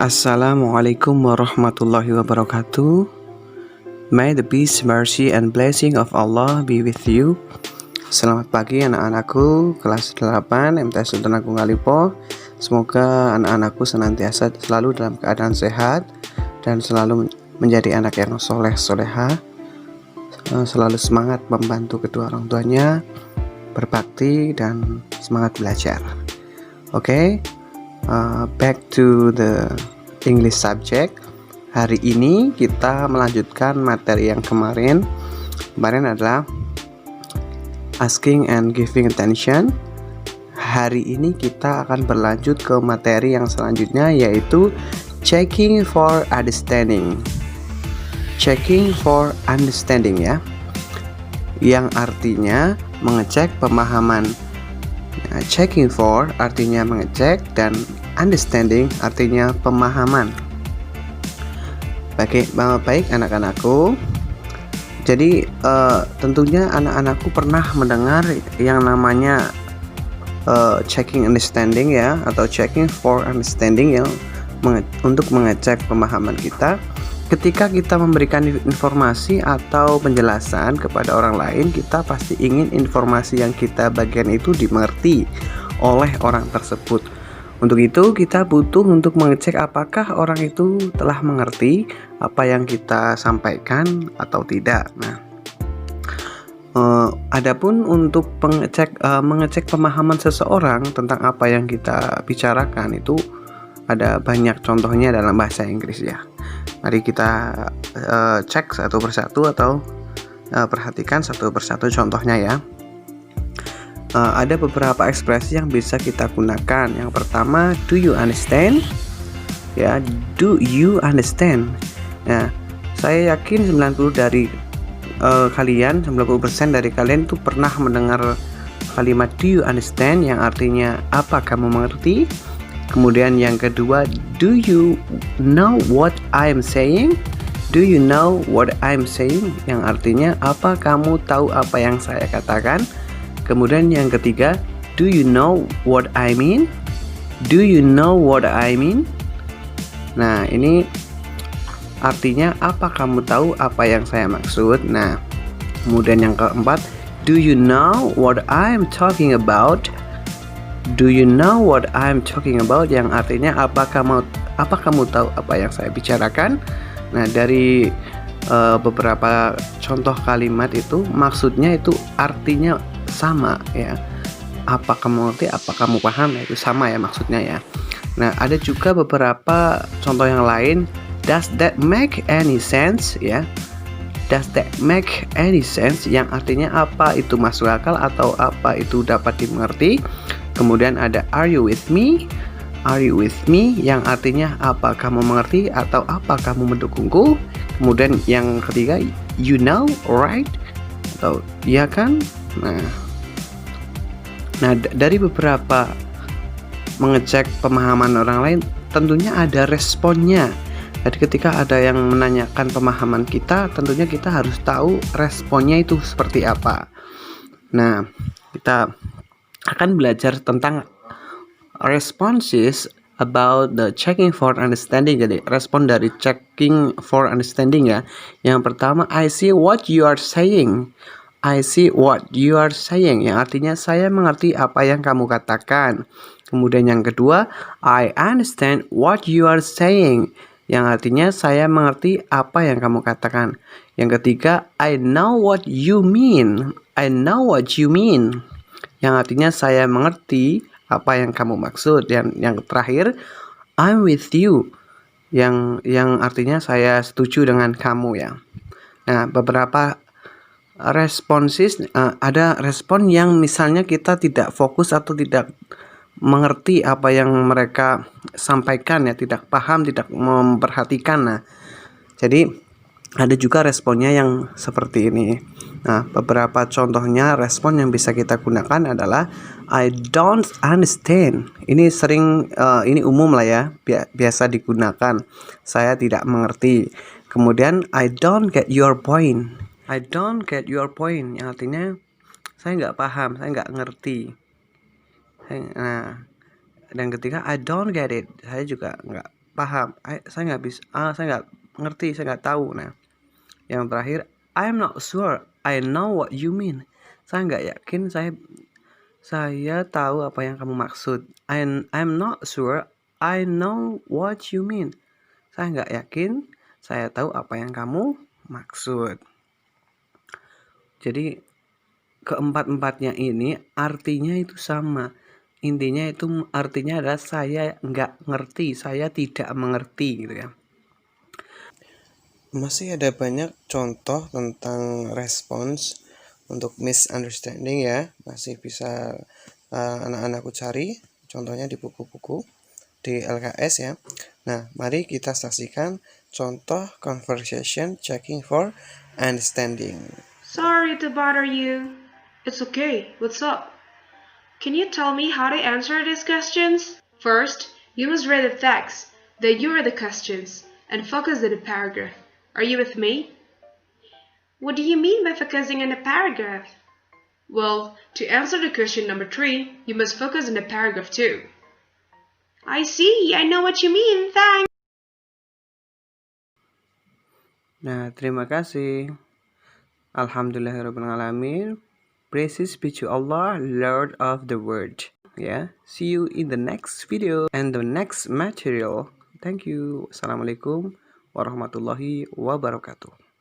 Assalamualaikum warahmatullahi wabarakatuh. May the peace, mercy, and blessing of Allah be with you. Selamat pagi anak-anakku, kelas 8 MTS Sultan Agung Kalipo. Semoga anak-anakku senantiasa selalu dalam keadaan sehat dan selalu menjadi anak yang soleh-soleha, selalu semangat membantu kedua orang tuanya, berbakti, dan semangat belajar. Oke, back to the English subject. Hari ini kita melanjutkan materi yang kemarin. Kemarin adalah asking and giving attention. Hari ini kita akan berlanjut ke materi yang selanjutnya, yaitu checking for understanding. Checking for understanding ya, yang artinya mengecek pemahaman. Nah, checking for artinya mengecek dan understanding artinya pemahaman. Baik anak-anakku. Jadi tentunya anak-anakku pernah mendengar yang namanya checking understanding ya, atau checking for understanding yang untuk mengecek pemahaman kita. Ketika kita memberikan informasi atau penjelasan kepada orang lain, kita pasti ingin informasi yang kita bagikan itu dimengerti oleh orang tersebut. Untuk itu kita butuh untuk mengecek apakah orang itu telah mengerti apa yang kita sampaikan atau tidak. Nah, adapun untuk mengecek pemahaman seseorang tentang apa yang kita bicarakan itu ada banyak contohnya dalam bahasa Inggris ya. Mari kita cek satu persatu atau perhatikan satu persatu contohnya ya. Ada beberapa ekspresi yang bisa kita gunakan. Yang pertama, do you understand? Ya, do you understand? Nah, saya yakin 90% dari kalian itu pernah mendengar kalimat do you understand yang artinya apa kamu mengerti. Kemudian yang kedua, do you know what I'm saying? Do you know what I'm saying? Yang artinya apa kamu tahu apa yang saya katakan? Kemudian yang ketiga, do you know what I mean? Do you know what I mean? Nah, ini artinya apa kamu tahu apa yang saya maksud? Nah, kemudian yang keempat, do you know what I'm talking about? Do you know what I'm talking about? Yang artinya apa kamu tahu apa yang saya bicarakan? Nah, dari beberapa contoh kalimat itu maksudnya itu artinya sama ya. Apa kamu ngerti, apa kamu paham, itu sama ya maksudnya ya. Nah, ada juga beberapa contoh yang lain. Does that make any sense ya? Does that make any sense? Yang artinya apa itu masuk akal atau apa itu dapat dimengerti. Kemudian ada are you with me? Are you with me? Yang artinya apa kamu mengerti atau apa kamu mendukungku. Kemudian yang ketiga, you know right? Atau iya kan? Nah, dari beberapa mengecek pemahaman orang lain, tentunya ada responnya. Jadi ketika ada yang menanyakan pemahaman kita, tentunya kita harus tahu responnya itu seperti apa. Nah, kita akan belajar tentang responses about the checking for understanding. Jadi respon dari checking for understanding ya. Yang pertama, I see what you are saying. I see what you are saying, yang artinya saya mengerti apa yang kamu katakan. Kemudian yang kedua, I understand what you are saying, yang artinya saya mengerti apa yang kamu katakan. Yang ketiga, I know what you mean. I know what you mean, yang artinya saya mengerti apa yang kamu maksud. Yang terakhir, I'm with you, yang artinya saya setuju dengan kamu ya. Nah, beberapa responses, ada respon yang misalnya kita tidak fokus atau tidak mengerti apa yang mereka sampaikan ya, tidak paham, tidak memperhatikan. Nah, jadi ada juga responnya yang seperti ini. Nah, beberapa contohnya respon yang bisa kita gunakan adalah I don't understand. Ini sering ini umum lah ya, biasa digunakan. Saya tidak mengerti. Kemudian I don't get your point. I don't get your point, yang artinya saya nggak paham, saya nggak ngerti. Nah, dan ketiga I don't get it, saya juga paham. Saya nggak bisa, saya nggak ngerti, saya nggak tahu. Nah, yang terakhir, I'm not sure I know what you mean. Saya nggak yakin saya tahu apa yang kamu maksud. I'm not sure I know what you mean. Saya nggak yakin saya tahu apa yang kamu maksud. Jadi keempat-empatnya ini artinya itu sama. Intinya itu artinya adalah saya nggak ngerti, saya tidak mengerti gitu ya. Masih ada banyak contoh tentang respons untuk misunderstanding ya. Masih bisa anak-anakku cari contohnya di buku-buku di LKS ya. Nah, mari kita saksikan contoh conversation checking for understanding. Sorry to bother you. It's okay. What's up? Can you tell me how to answer these questions? First, you must read the text, then you read the questions, and focus on the paragraph. Are you with me? What do you mean by focusing on the paragraph? Well, to answer the question number 3, you must focus on the paragraph too. I see, I know what you mean, thanks. Nah, terima kasih. Alhamdulillahirrahmanirrahim. Praises be to Allah, Lord of the world. Yeah, see you in the next video and the next material. Thank you. Assalamualaikum warahmatullahi wabarakatuh.